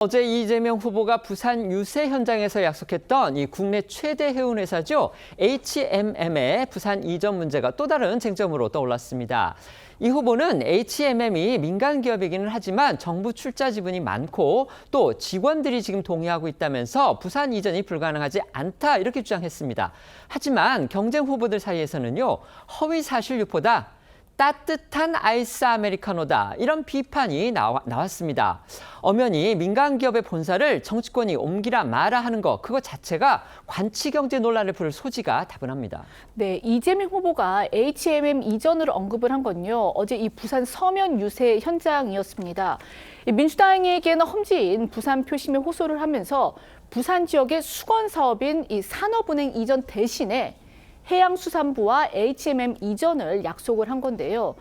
어제 이재명 후보가 부산 유세 현장에서 약속했던 이 국내 최대 해운회사죠. HMM의 부산 이전 문제가 또 다른 쟁점으로 떠올랐습니다. 이 후보는 HMM이 민간 기업이기는 하지만 정부 출자 지분이 많고 또 직원들이 지금 동의하고 있다면서 부산 이전이 불가능하지 않다 이렇게 주장했습니다. 하지만 경쟁 후보들 사이에서는요. 허위 사실 유포다. 따뜻한 아이스 아메리카노다 이런 비판이 나왔습니다. 엄연히 민간 기업의 본사를 정치권이 옮기라 마라 하는 것 그거 자체가 관치경제 논란을 부를 소지가 다분합니다. 네, 이재명 후보가 HMM 이전을 언급을 한 건요. 어제 이 부산 서면 유세 현장이었습니다. 민주당에게는 험지인 부산 표심에 호소를 하면서 부산 지역의 수건 사업인 이 산업은행 이전 대신에 해양수산부와 HMM 이전을 약속을 한 건데요.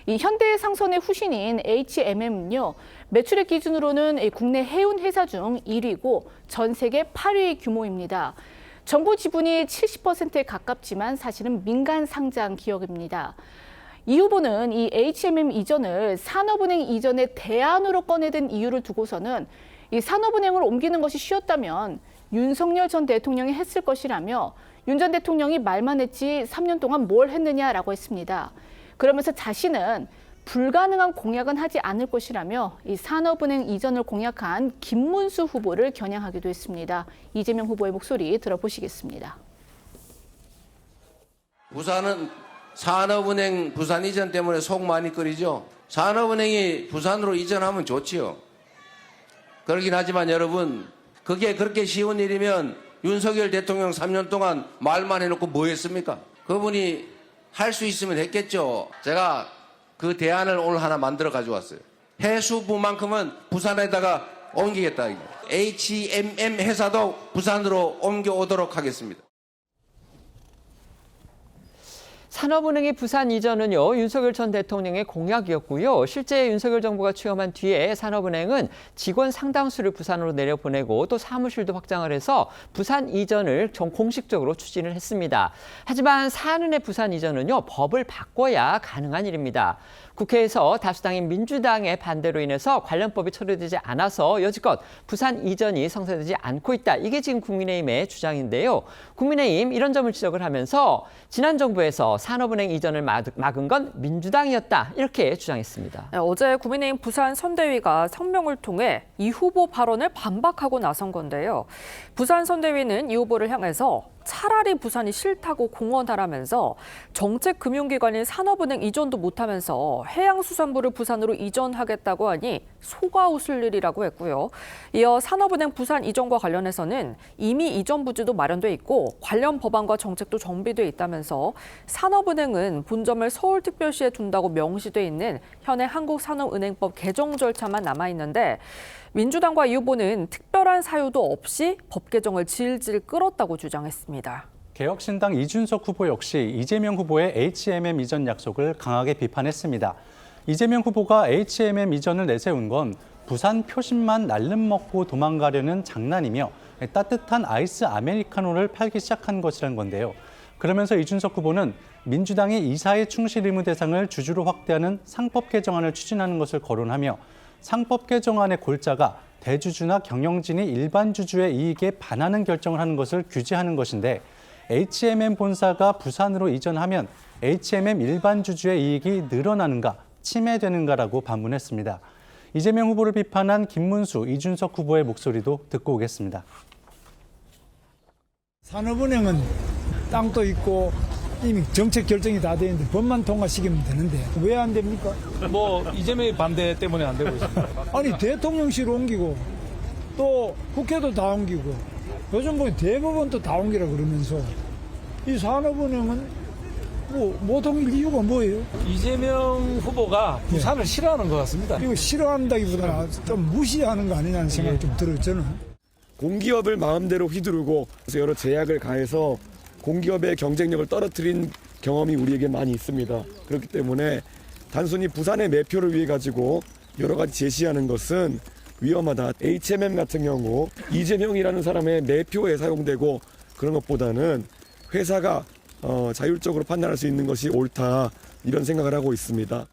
이 현대상선의 후신인 HMM은요. 매출액 기준으로는 국내 해운 회사 중 1위고 전 세계 8위 규모입니다. 정부 지분이 70%에 가깝지만 사실은 민간 상장 기업입니다. 이 후보는 이 HMM 이전을 산업은행 이전의 대안으로 꺼내든 이유를 두고서는 이 산업은행을 옮기는 것이 쉬웠다면 윤석열 전 대통령이 했을 것이라며 윤 전 대통령이 말만 했지 3년 동안 뭘 했느냐라고 했습니다. 그러면서 자신은 불가능한 공약은 하지 않을 것이라며 이 산업은행 이전을 공약한 김문수 후보를 겨냥하기도 했습니다. 이재명 후보의 목소리 들어보시겠습니다. 부산은 산업은행 부산 이전 때문에 속 많이 끓이죠. 산업은행이 부산으로 이전하면 좋지요. 그러긴 하지만 여러분 그게 그렇게 쉬운 일이면 윤석열 대통령 3년 동안 말만 해놓고 뭐 했습니까? 그분이 할 수 있으면 했겠죠. 제가 그 대안을 오늘 하나 만들어 가져왔어요. 해수부만큼은 부산에다가 옮기겠다. HMM 회사도 부산으로 옮겨오도록 하겠습니다. 산업은행의 부산 이전은요. 윤석열 전 대통령의 공약이었고요. 실제 윤석열 정부가 취임한 뒤에 산업은행은 직원 상당수를 부산으로 내려보내고 또 사무실도 확장을 해서 부산 이전을 공식적으로 추진을 했습니다. 하지만 산은의 부산 이전은요. 법을 바꿔야 가능한 일입니다. 국회에서 다수당인 민주당의 반대로 인해서 관련법이 처리되지 않아서 여지껏 부산 이전이 성사되지 않고 있다. 이게 지금 국민의힘의 주장인데요. 국민의힘 이런 점을 지적을 하면서 지난 정부에서 산업은행 이전을 막은 건 민주당이었다. 이렇게 주장했습니다. 네, 어제 국민의힘 부산 선대위가 성명을 통해 이 후보 발언을 반박하고 나선 건데요. 부산 선대위는 이 후보를 향해서 차라리 부산이 싫다고 공언하라면서 정책금융기관인 산업은행 이전도 못하면서 해양수산부를 부산으로 이전하겠다고 하니 속아 웃을 일이라고 했고요. 이어 산업은행 부산 이전과 관련해서는 이미 이전 부지도 마련돼 있고 관련 법안과 정책도 정비돼 있다면서 산업은행은 본점을 서울특별시에 둔다고 명시돼 있는 현행 한국산업은행법 개정 절차만 남아있는데 민주당과 이 후보는 특별한 사유도 없이 법 개정을 질질 끌었다고 주장했습니다. 개혁신당 이준석 후보 역시 이재명 후보의 HMM 이전 약속을 강하게 비판했습니다. 이재명 후보가 HMM 이전을 내세운 건 부산 표심만 날름 먹고 도망가려는 장난이며 따뜻한 아이스 아메리카노를 팔기 시작한 것이란 건데요. 그러면서 이준석 후보는 민주당이 이사회 충실 의무 대상을 주주로 확대하는 상법 개정안을 추진하는 것을 거론하며 상법 개정안의 골자가 대주주나 경영진이 일반 주주의 이익에 반하는 결정을 하는 것을 규제하는 것인데 HMM 본사가 부산으로 이전하면 HMM 일반 주주의 이익이 늘어나는가, 침해되는가라고 반문했습니다. 이재명 후보를 비판한 김문수, 이준석 후보의 목소리도 듣고 오겠습니다. 산업은행은 땅도 있고 이미 정책 결정이 다 되어 있는데 법만 통과시키면 되는데 왜 안 됩니까? 이재명의 반대 때문에 안 되고 있습니다. 아니 대통령실 옮기고 또 국회도 다 옮기고 요즘 뭐 대법원도 다 옮기라 그러면서 이 산업은행은 못 옮길 이유가 뭐예요? 이재명 후보가 부산을 싫어하는 것 같습니다. 이거 싫어한다기보다는 좀 무시하는 거 아니냐는 생각이 좀 들어요, 저는. 공기업을 마음대로 휘두르고 여러 제약을 가해서 공기업의 경쟁력을 떨어뜨린 경험이 우리에게 많이 있습니다. 그렇기 때문에 단순히 부산의 매표를 위해 가지고 여러 가지 제시하는 것은 위험하다. HMM 같은 경우 이재명이라는 사람의 매표에 사용되고 그런 것보다는 회사가 자율적으로 판단할 수 있는 것이 옳다 이런 생각을 하고 있습니다.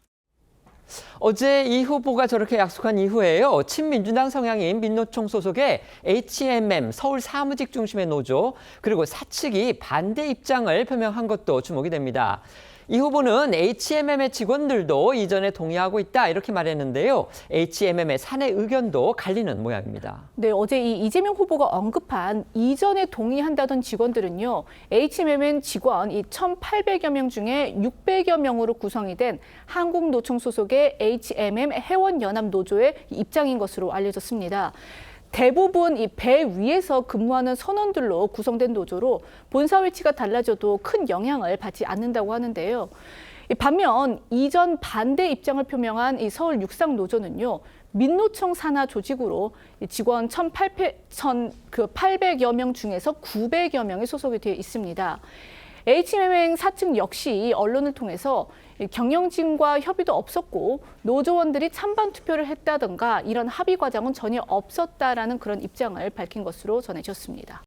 어제 이 후보가 저렇게 약속한 이후에요. 친민주당 성향인 민노총 소속의 HMM 서울 사무직 중심의 노조 그리고 사측이 반대 입장을 표명한 것도 주목이 됩니다. 이 후보는 HMM의 직원들도 이전에 동의하고 있다 이렇게 말했는데요. HMM의 사내 의견도 갈리는 모양입니다. 네, 어제 이 이재명 후보가 언급한 이전에 동의한다던 직원들은요. HMM 직원 이 1,800여 명 중에 600여 명으로 구성이 된 한국노총 소속의 HMM 회원연합노조의 입장인 것으로 알려졌습니다. 대부분 이 배 위에서 근무하는 선원들로 구성된 노조로 본사 위치가 달라져도 큰 영향을 받지 않는다고 하는데요. 반면 이전 반대 입장을 표명한 이 서울 육상노조는요. 민노총 산하 조직으로 직원 1,800여 명 중에서 900여 명이 소속이 되어 있습니다. HMM 사측 역시 언론을 통해서 경영진과 협의도 없었고 노조원들이 찬반 투표를 했다든가 이런 합의 과정은 전혀 없었다라는 그런 입장을 밝힌 것으로 전해졌습니다.